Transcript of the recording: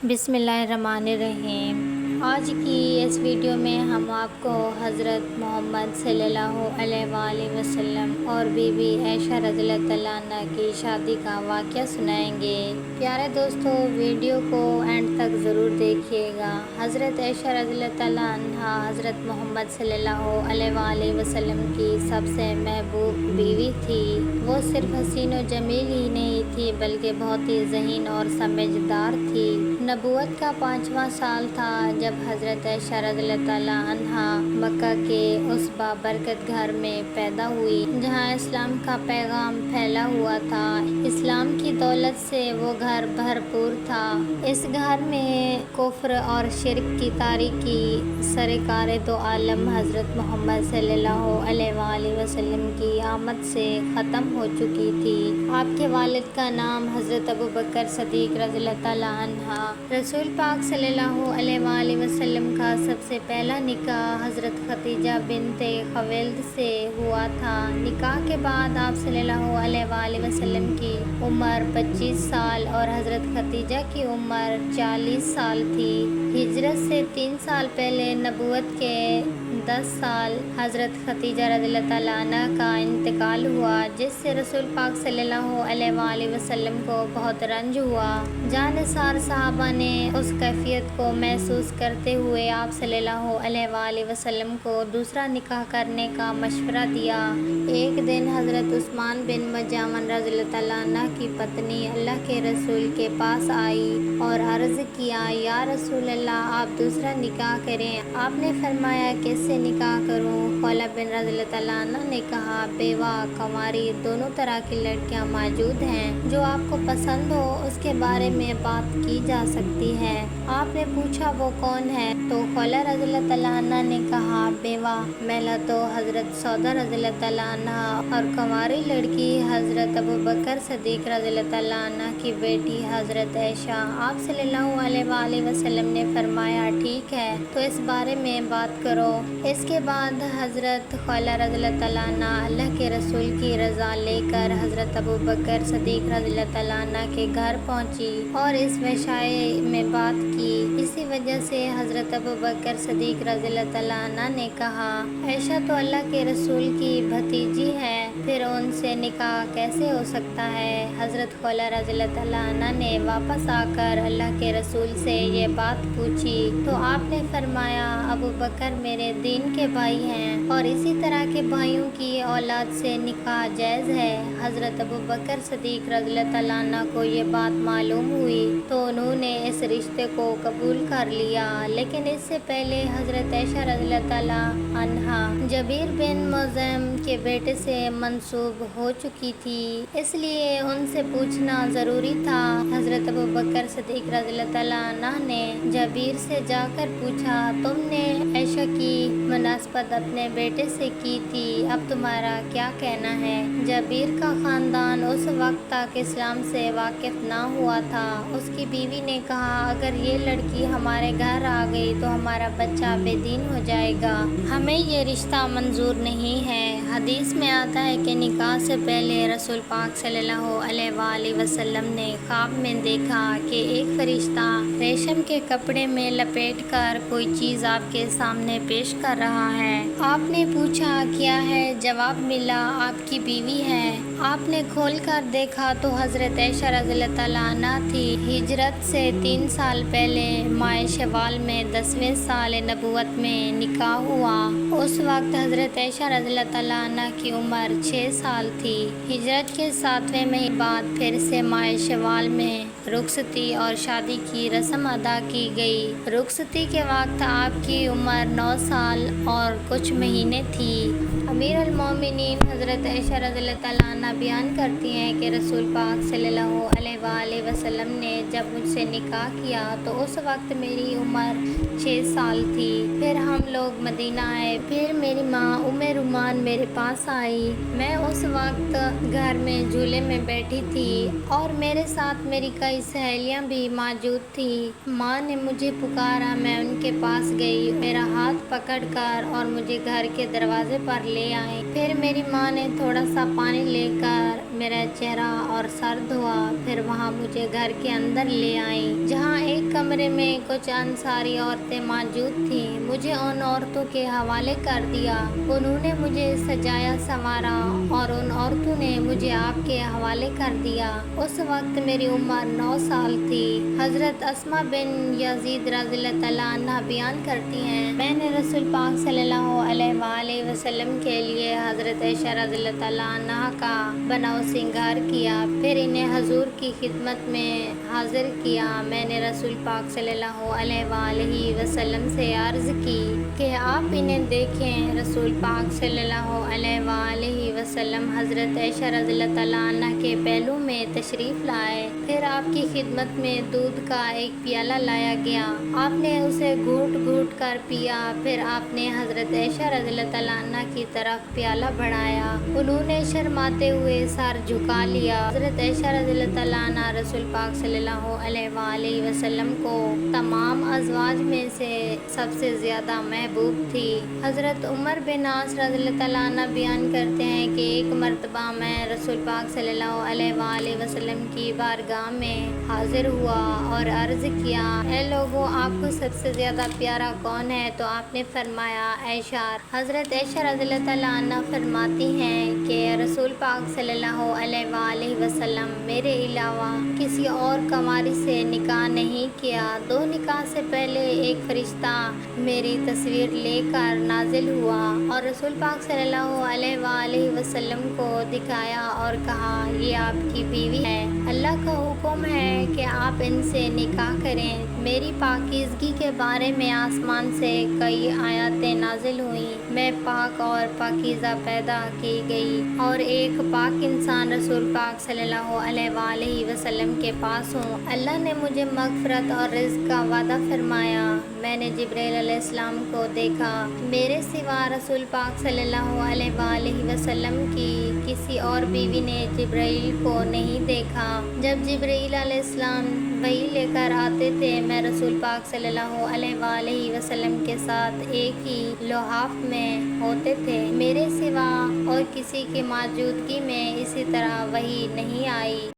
بسم اللہ الرحمن الرحیم۔ آج کی اس ویڈیو میں ہم آپ کو حضرت محمد صلی اللہ علیہ وآلہ وسلم اور بی بی عائشہ رضی اللہ تعالیٰ عنہ کی شادی کا واقعہ سنائیں گے۔ پیارے دوستو، ویڈیو کو اینڈ تک ضرور دیکھیے گا۔ حضرت عائشہ رضی اللہ تعالیٰ عنہ حضرت محمد صلی اللہ علیہ وآلہ وسلم کی سب سے محبوب بیوی تھی۔ وہ صرف حسین و جمیل ہی نہیں تھی بلکہ بہت ہی ذہین اور سمجھدار تھی۔ نبوت کا 5واں سال تھا جب حضرت عائشہ رضی اللہ تعالیٰ عنہ مکہ کے اس بابرکت گھر میں پیدا ہوئی جہاں اسلام کا پیغام پھیلا ہوا تھا۔ اسلام کی دولت سے وہ گھر بھرپور تھا۔ اس گھر میں کفر اور شرک کی تاریکی سرکار دو عالم حضرت محمد صلی اللہ علیہ وآلہ وسلم کی آمد سے ختم ہو چکی تھی۔ آپ کے والد کا نام حضرت ابوبکر صدیق رضی اللہ تعالیٰ عنہ۔ رسول پاک صلی اللہ علیہ وآلہ وسلم کا سب سے پہلا نکاح حضرت خدیجہ بنت خویلد سے ہوا تھا۔ نکاح کے بعد آپ صلی اللہ علیہ وآلہ وسلم کی عمر 25 سال اور حضرت خدیجہ کی عمر 40 سال تھی۔ ہجرت سے 3 سال پہلے نبوت کے 10 سال حضرت خدیجہ رضی اللہ تعالیٰ عنہ کا انتقال ہوا جس سے رسول پاک صلی اللہ علیہ وآلہ وسلم کو بہت رنج ہوا۔ جانثار صحابہ نے اس کیفیت کو محسوس کرتے ہوئے آپ صلی اللہ علیہ وآلہ وسلم کو دوسرا نکاح کرنے کا مشورہ دیا۔ ایک دن حضرت عثمان بن مظعون رضی اللہ تعالیٰ عنہ کی پتنی اللہ کے رسول کے پاس آئی اور عرض کیا، یا رسول اللہ، آپ دوسرا نکاح کریں۔ آپ نے فرمایا، کس سے نکاح کروں؟ خولہ بن رضی اللہ تعالیٰ عنہ نے کہا، بیوہ، کنواری دونوں طرح کی لڑکیاں موجود ہیں، جو آپ کو پسند ہو اس کے بارے میں بات کی جا سکتی ہے۔ آپ نے پوچھا، وہ کون ہے؟ تو خولہ رضی اللہ تعالیٰ عنہ نے کہا، بیوہ میلا تو حضرت سودا رضی اللہ تعالیٰ عنہ اور کنواری لڑکی حضرت ابوبکر صدیق رضی اللہ تعالیٰ عنہ کی بیٹی حضرت عائشہ۔ آپ صلی اللہ علیہ وآلہ وسلم نے فرمایا، ٹھیک ہے، تو اس بارے میں بات کرو۔ اس کے بعد حضرت خولہ رضی اللہ تعالیٰ عنہ اللہ کے رسول کی رضا لے کر حضرت ابوبکر صدیق رضی اللہ تعالیٰ عنہ کے گھر پہنچی اور اس وشائے میں بات کی۔ اسی وجہ سے حضرت ابوبکر صدیق رضی اللہ تعالیٰ عنہ نے کہا، عائشہ تو اللہ کے رسول کی بھتیجی ہے، پھر ان سے نکاح کیسے ہو سکتا ہے؟ حضرت خولہ رضی اللہ تعالیٰ عنہ نے واپس آ کر اللہ کے رسول سے یہ بات پوچھی تو آپ نے فرمایا، ابوبکر میرے دین کے بھائی ہیں اور اسی طرح کے بھائیوں کی اولاد سے نکاح جائز ہے۔ حضرت ابوبکر صدیق رضی اللہ تعالیٰ عنہ کو یہ بات معلوم ہوئی تو انہوں نے اس رشتے کو قبول کر لیا، لیکن اس سے پہلے حضرت عائشہ رضی اللہ تعالیٰ عنہ جبیر بن مطعم کے بیٹے سے منسوب ہو چکی تھی، اس لیے ان سے پوچھنا ضروری تھا۔ حضرت ابوبکر صدیق رضی اللہ تعالیٰ عنہ نے جبیر سے جا کر پوچھا، تم نے عائشہ کی مناسبت اپنے بیٹے سے کی تھی، اب تمہارا کیا کہنا ہے؟ جبیر کا خاندان اس وقت تک اسلام سے واقف نہ ہوا تھا۔ اس کی بیوی نے کہا، اگر یہ لڑکی ہمارے گھر آ گئی تو ہمارا بچہ بے دین ہو جائے گا، ہمیں یہ رشتہ منظور نہیں ہے۔ حدیث میں آتا ہے کہ نکاح سے پہلے رسول پاک صلی اللہ علیہ وآلہ وسلم نے خواب میں دیکھا کہ ایک فرشتہ ریشم کے کپڑے میں لپیٹ کر کوئی چیز آپ کے سامنے پیش کر رہا ہے۔ آپ نے پوچھا، کیا ہے؟ جواب ملا، آپ کی بیوی ہے۔ آپ نے کھول کر دیکھا تو حضرت عائشہ رضی اللہ تعالیٰ عنہ تھی۔ ہجرت سے 3 سال پہلے ماہ شوال میں 10ویں سال نبوت میں نکاح ہوا۔ اس وقت حضرت عائشہ رضی اللہ تعالیٰ عنہ کی عمر 6 سال تھی۔ ہجرت کے 7ویں مہینے بعد پھر سے ماہ شوال میں رخصتی اور شادی کی رسم ادا کی گئی۔ رخصتی کے وقت آپ کی عمر 9 سال اور کچھ مہینے تھی۔ امیر المومنین حضرت عائشہ رضی اللہ تعالیٰ عنہ بیان کرتی ہیں کہ رسول پاک صلی اللہ علیہ وآلہ وسلم نے جب مجھ سے نکاح کیا تو اس وقت میری عمر 6 سال تھی۔ پھر ہم لوگ مدینہ آئے، پھر میری ماں رومان میرے پاس آئی۔ میں اس وقت گھر میں جھولے میں بیٹھی تھی اور میرے ساتھ میری کئی سہیلیاں بھی موجود تھیں۔ ماں نے مجھے پکارا، میں ان کے پاس گئی، میرا ہاتھ پکڑ کر اور مجھے گھر کے دروازے پر لے آئیں۔ پھر میری ماں نے تھوڑا سا پانی لے کر میرا چہرہ اور سر دھوا، پھر وہاں مجھے گھر کے اندر لے آئیں جہاں ایک کمرے میں کچھ انصاری عورتیں موجود تھیں۔ مجھے ان عورتوں کے حوالے کر دیا، انہوں نے مجھے سجایا سنوارا اور ان عورتوں نے مجھے آپ کے حوالے کر دیا۔ اس وقت میری عمر 9 سال تھی۔ حضرت اسماء بن یزید رضی اللہ تعالیٰ عنہ بیان کرتی ہیں، میں نے رسول پاک صلی اللہ علیہ وآلہ وسلم کے لیے حضرت عائشہ رضی اللہ تعالیٰ عنہ کا بناؤ سنگار کیا، پھر انہیں حضور کی خدمت میں حاضر کیا۔ میں نے رسول پاک صلی اللہ علیہ وآلہ وسلم سے عرض کی کہ آپ انہیں دیکھیں۔ رسول پاک صلی اللہ علیہ وآلہ وسلم حضرت عائشہ رضی اللہ تعالیٰ عنہ کے پہلو میں تشریف لائے، پھر آپ کی خدمت میں دودھ کا ایک پیالہ لایا گیا، آپ نے اسے گھونٹ گھونٹ کر پیا، پھر آپ نے حضرت عائشہ رضی اللہ تعالیٰ عنہ کی طرف پیالہ بڑھایا، انہوں نے شرماتے ہوئے سر جھکا لیا۔ حضرت عائشہ رضی اللہ تعالیٰ عنہ رسول پاک صلی اللہ علیہ وآلہ وسلم کو تمام ازواج میں سے سب سے زیادہ محبوب تھی۔ حضرت عمر بن عاص رضی اللہ تعالیٰ عنہ بیان کرتے ہیں کہ ایک مرتبہ میں رسول پاک صلی اللہ علیہ وآلہ وسلم کی بارگاہ میں حاضر ہوا اور عرض کیا، اے لوگوں، آپ کو سب سے زیادہ پیارا کون ہے؟ تو آپ نے فرمایا عائشہ۔ حضرت عائشہ رضی اللہ تعالیٰ عنہ فرماتی ہیں کہ رسول پاک صلی اللہ علیہ وآلہ وسلم میرے علاوہ کسی اور کنواری سے نکاح نہیں کیا۔ 2 نکاح سے پہلے ایک فرشتہ میری تصویر لے کر نازل ہوا اور رسول پاک صلی اللہ علیہ وآلہ وسلم کو دکھایا اور کہا، یہ آپ کی بیوی ہے، اللہ کا حکم ہے کہ آپ ان سے نکاح کریں۔ میری پاکیزگی کے بارے میں آسمان سے کئی آیاتیں نازل ہوئیں، میں پاک اور پاکیزہ پیدا کی گئی اور ایک پاک انسان رسول پاک صلی اللہ علیہ وآلہ وسلم کے پاس ہوں۔ اللہ نے مجھے مغفرت اور رزق کا وعدہ فرمایا۔ میں نے جبرائیل علیہ السلام کو دیکھا، میرے سوا رسول پاک صلی اللہ علیہ وآلہ وسلم کی کسی اور بیوی نے جبرائیل کو نہیں دیکھا۔ جب جبرائیل علیہ السلام وحی لے کر آتے تھے، میں رسول پاک صلی اللہ علیہ وآلہ وسلم کے ساتھ ایک ہی لحاف میں ہوتے تھے، میرے سوا اور کسی کی موجودگی میں اسی طرح وحی نہیں آئی۔